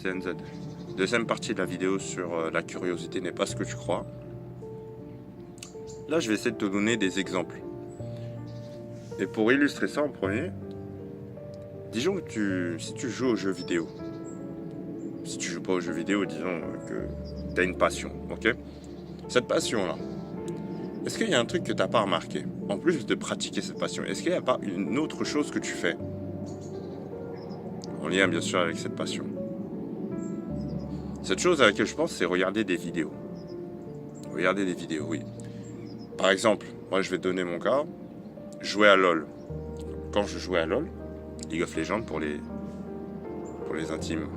CNZ. Deuxième partie de la vidéo sur la curiosité n'est pas ce que tu crois. Là, je vais essayer de te donner des exemples. Et pour illustrer ça en premier, disons que si tu joues aux jeux vidéo, si tu joues pas aux jeux vidéo, disons que tu as une passion, ok? Cette passion-là, est-ce qu'il y a un truc que tu n'as pas remarqué? En plus de pratiquer cette passion, est-ce qu'il n'y a pas une autre chose que tu fais en lien bien sûr avec cette passion? Cette chose à laquelle je pense, c'est regarder des vidéos. Regarder des vidéos, oui. Par exemple, moi je vais te donner mon cas, jouer à LoL. Quand je jouais à LoL, League of Legends pour les intimes,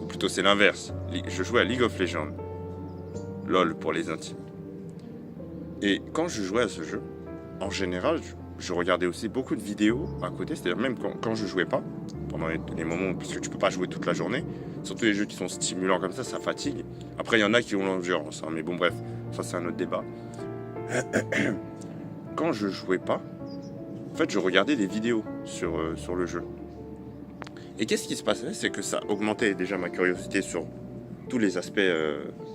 ou plutôt c'est l'inverse, je jouais à League of Legends, LoL pour les intimes. Et quand je jouais à ce jeu, en général, je regardais aussi beaucoup de vidéos à côté, c'est-à-dire même quand je jouais pas, pendant les moments où, parce que tu peux pas jouer toute la journée, surtout les jeux qui sont stimulants comme ça fatigue. Après, il y en a qui ont l'endurance, hein, mais bon bref, ça c'est un autre débat. Quand je jouais pas, en fait, je regardais des vidéos sur le jeu. Et qu'est-ce qui se passait? C'est que ça augmentait déjà ma curiosité sur tous les aspects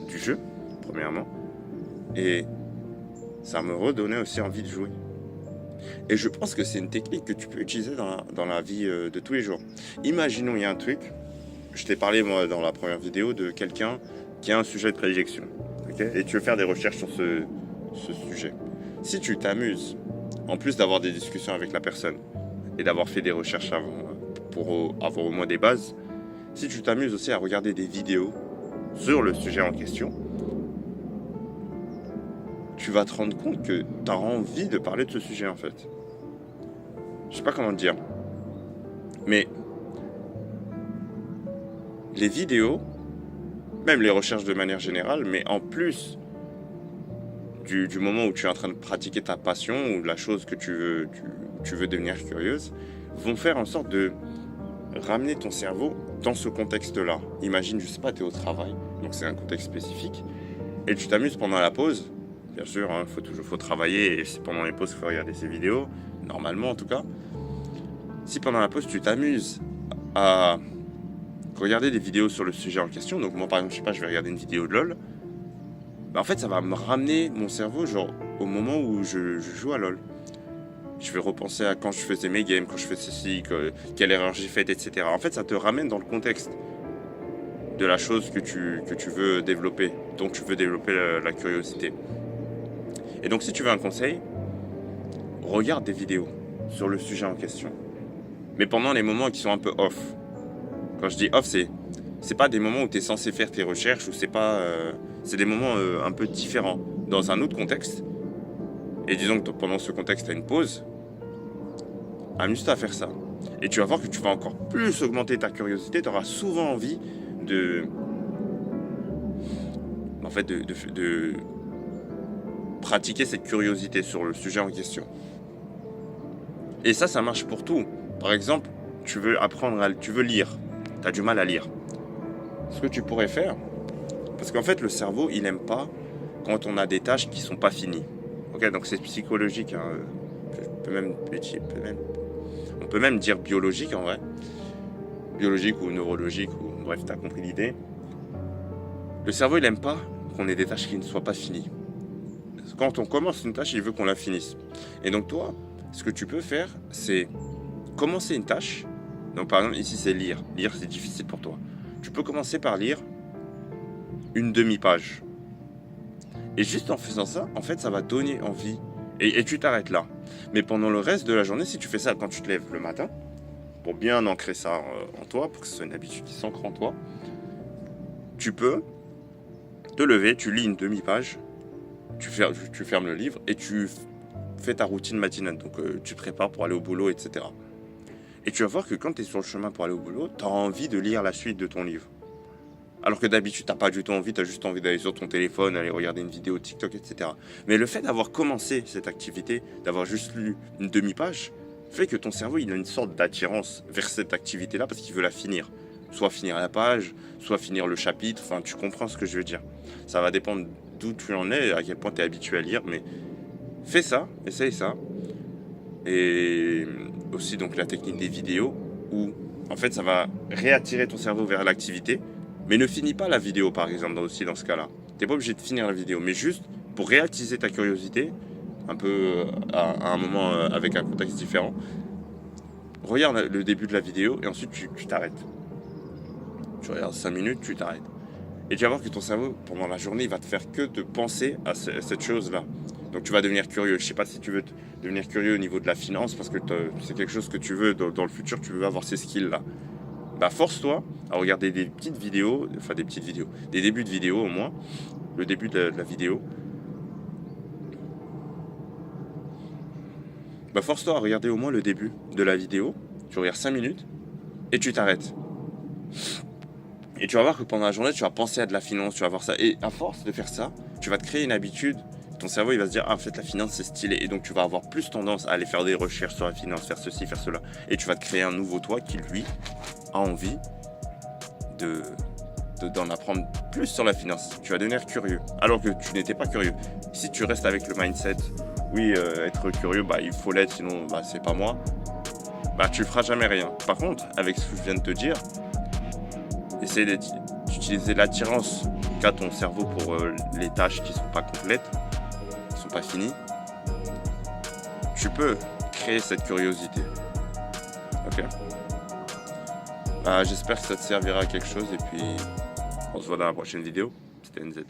du jeu, premièrement, et ça me redonnait aussi envie de jouer. Et je pense que c'est une technique que tu peux utiliser dans la vie de tous les jours. Imaginons, il y a un truc, je t'ai parlé moi dans la première vidéo de quelqu'un qui a un sujet de prédilection, okay, et tu veux faire des recherches sur ce sujet. Si tu t'amuses, en plus d'avoir des discussions avec la personne et d'avoir fait des recherches avant pour avoir au moins des bases, si tu t'amuses aussi à regarder des vidéos sur le sujet en question, tu vas te rendre compte que tu as envie de parler de ce sujet en fait. Je sais pas comment te dire, mais les vidéos, même les recherches de manière générale, mais en plus du moment où tu es en train de pratiquer ta passion ou la chose que tu veux devenir curieuse, vont faire en sorte de ramener ton cerveau dans ce contexte-là. Imagine, je sais pas, tu es au travail, donc c'est un contexte spécifique, et tu t'amuses pendant la pause. Bien sûr, hein, faut travailler et c'est pendant les pauses qu'il faut regarder ces vidéos, normalement en tout cas. Si pendant la pause tu t'amuses à regarder des vidéos sur le sujet en question, donc moi par exemple, je sais pas, je vais regarder une vidéo de LoL, bah en fait ça va me ramener mon cerveau genre au moment où je joue à LoL. Je vais repenser à quand je faisais mes games, quand je faisais ceci, quelle erreur j'ai faite, etc. En fait ça te ramène dans le contexte de la chose que tu veux développer, dont tu veux développer la curiosité. Et donc si tu veux un conseil, regarde des vidéos sur le sujet en question. Mais pendant les moments qui sont un peu off. Quand je dis off, c'est pas des moments où tu es censé faire tes recherches, ou c'est des moments un peu différents, dans un autre contexte. Et disons que pendant ce contexte, tu as une pause, amuse-toi à faire ça. Et tu vas voir que tu vas encore plus augmenter ta curiosité, tu auras souvent envie de pratiquer cette curiosité sur le sujet en question. Et ça marche pour tout. Par exemple, tu veux lire, tu as du mal à lire. Ce que tu pourrais faire, parce qu'en fait le cerveau il n'aime pas quand on a des tâches qui sont pas finies. Ok, donc c'est psychologique, hein. On peut même dire biologique en vrai. Biologique ou neurologique, ou bref, tu as compris l'idée. Le cerveau il n'aime pas qu'on ait des tâches qui ne soient pas finies. Quand on commence une tâche, il veut qu'on la finisse. Et donc toi, ce que tu peux faire, c'est commencer une tâche. Donc par exemple, ici c'est lire. Lire, c'est difficile pour toi. Tu peux commencer par lire une demi-page. Et juste en faisant ça, en fait, ça va donner envie. Et tu t'arrêtes là. Mais pendant le reste de la journée, si tu fais ça quand tu te lèves le matin, pour bien ancrer ça en toi, pour que ce soit une habitude qui s'ancre en toi, tu peux te lever, tu lis une demi-page, tu fermes le livre et tu fais ta routine matinale. Donc tu te prépares pour aller au boulot, etc. Et tu vas voir que quand tu es sur le chemin pour aller au boulot, tu as envie de lire la suite de ton livre. Alors que d'habitude, tu n'as pas du tout envie, tu as juste envie d'aller sur ton téléphone, aller regarder une vidéo TikTok, etc. Mais le fait d'avoir commencé cette activité, d'avoir juste lu une demi-page, fait que ton cerveau il a une sorte d'attirance vers cette activité-là parce qu'il veut la finir. Soit finir la page, soit finir le chapitre, enfin tu comprends ce que je veux dire. Ça va dépendre d'où tu en es, à quel point tu es habitué à lire, mais fais ça, essaye ça. Et aussi donc la technique des vidéos où en fait, ça va réattirer ton cerveau vers l'activité. Mais ne finis pas la vidéo, par exemple, aussi dans ce cas-là. Tu n'es pas obligé de finir la vidéo, mais juste pour réattiser ta curiosité, un peu à un moment avec un contexte différent, regarde le début de la vidéo et ensuite tu t'arrêtes. Tu regardes 5 minutes, tu t'arrêtes. Et tu vas voir que ton cerveau, pendant la journée, il va te faire que de penser à cette chose-là. Donc tu vas devenir curieux. Je ne sais pas si tu veux devenir curieux au niveau de la finance, parce que c'est quelque chose que tu veux dans le futur, tu veux avoir ces skills-là. Bah force-toi à regarder des petites vidéos, enfin des petites vidéos, des débuts de vidéos au moins, le début de la vidéo. Bah force-toi à regarder au moins le début de la vidéo, tu regardes 5 minutes et tu t'arrêtes. Et tu vas voir que pendant la journée, tu vas penser à de la finance, tu vas voir ça. Et à force de faire ça, tu vas te créer une habitude. Ton cerveau, il va se dire, ah, en fait, la finance, c'est stylé. Et donc, tu vas avoir plus tendance à aller faire des recherches sur la finance, faire ceci, faire cela. Et tu vas te créer un nouveau toi qui, lui, a envie d'en apprendre plus sur la finance. Tu vas devenir curieux, alors que tu n'étais pas curieux. Si tu restes avec le mindset, oui, être curieux, bah, il faut l'être, sinon, bah, c'est pas moi, bah, tu ne feras jamais rien. Par contre, avec ce que je viens de te dire, essaye d'utiliser l'attirance qu'a ton cerveau pour les tâches qui ne sont pas complètes, qui ne sont pas finies. Tu peux créer cette curiosité. Ok. J'espère que ça te servira à quelque chose et puis on se voit dans la prochaine vidéo. C'était NZ.